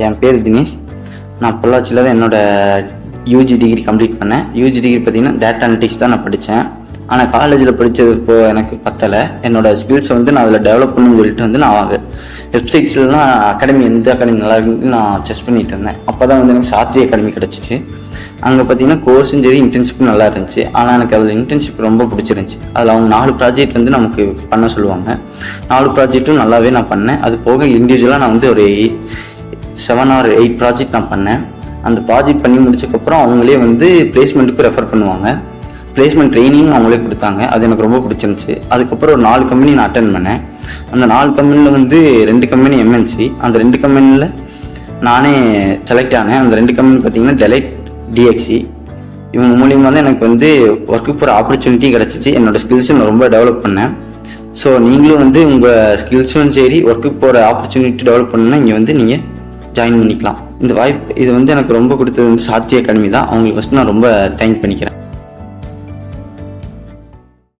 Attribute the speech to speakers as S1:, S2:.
S1: என் பேர் தினேஷ். நான் பொள்ளாச்சியில் தான் என்னோடய யூஜி டிகிரி கம்ப்ளீட் பண்ணேன். யூஜி டிகிரி பார்த்தீங்கன்னா டேட்டா அனலிட்டிக்ஸ் தான் நான் படித்தேன். ஆனால் காலேஜில் படித்தது இப்போ எனக்கு பத்தலை. என்னோடய ஸ்கில்ஸை வந்து நான் அதில் டெவலப் பண்ணணும்னு சொல்லிட்டு வந்து நான் வெப்சைட்ஸ்லாம் எந்த அகாடமி நல்லா இருக்குன்னு நான் செஸ் பண்ணிட்டு இருந்தேன். அப்போ தான் வந்து எனக்கு சாத்வி அகாடமி கிடச்சிச்சு. அங்கே பார்த்தீங்கன்னா கோர்ஸும் சரி இன்டர்ன்ஷிப்பும் நல்லா இருந்துச்சு. ஆனால் எனக்கு அதில் இன்டர்ன்ஷிப் ரொம்ப பிடிச்சிருந்துச்சி. அதில் அவங்க 4 ப்ராஜெக்ட் வந்து நமக்கு பண்ண சொல்லுவாங்க. 4 ப்ராஜெக்ட்டும் நல்லாவே நான் பண்ணேன். அது போக இண்டிவிஜுவலாக நான் வந்து ஒரு 7 or 8 ப்ராஜெக்ட் நான் பண்ணேன். அந்த ப்ராஜெக்ட் பண்ணி முடிச்சக்கப்புறம் அவங்களே வந்து பிளேஸ்மெண்ட்டுக்கு ரெஃபர் பண்ணுவாங்க. பிளேஸ்மெண்ட் ட்ரைனிங் அவங்களே கொடுத்தாங்க. அது எனக்கு ரொம்ப பிடிச்சிருந்துச்சி. அதுக்கப்புறம் ஒரு 4 கம்பெனி நான் அட்டன் பண்ணேன். அந்த 4 கம்பெனியில் வந்து 2 கம்பெனி எம்என்சி. அந்த 2 கம்பெனியில் நானே செலக்ட் ஆனேன். அந்த 2 கம்பெனி பார்த்தீங்கன்னா டெலைட், டிஎக்சி. இவங்க மூலியமாக தான் எனக்கு வந்து ஒர்க்கு போகிற ஆப்பர்ச்சுனிட்டி கிடச்சிச்சு. என்னோடய ஸ்கில்ஸும் நான் ரொம்ப டெவலப் பண்ணேன். ஸோ நீங்களும் வந்து உங்கள் ஸ்கில்ஸும் சரி ஒர்க்கு போகிற ஆப்பர்ச்சுனிட்டி டெவலப் பண்ணணும்னா இங்கே வந்து நீங்கள் ஜாயின் பண்ணிக்கலாம். இந்த வாய்ப்பு இது வந்து எனக்கு ரொம்ப கொடுத்தது வந்து சாத்வி அகாடமி தான். அவங்களுக்கு ஃபஸ்ட்டு நான் ரொம்ப தேங்க் பண்ணிக்கிறேன்.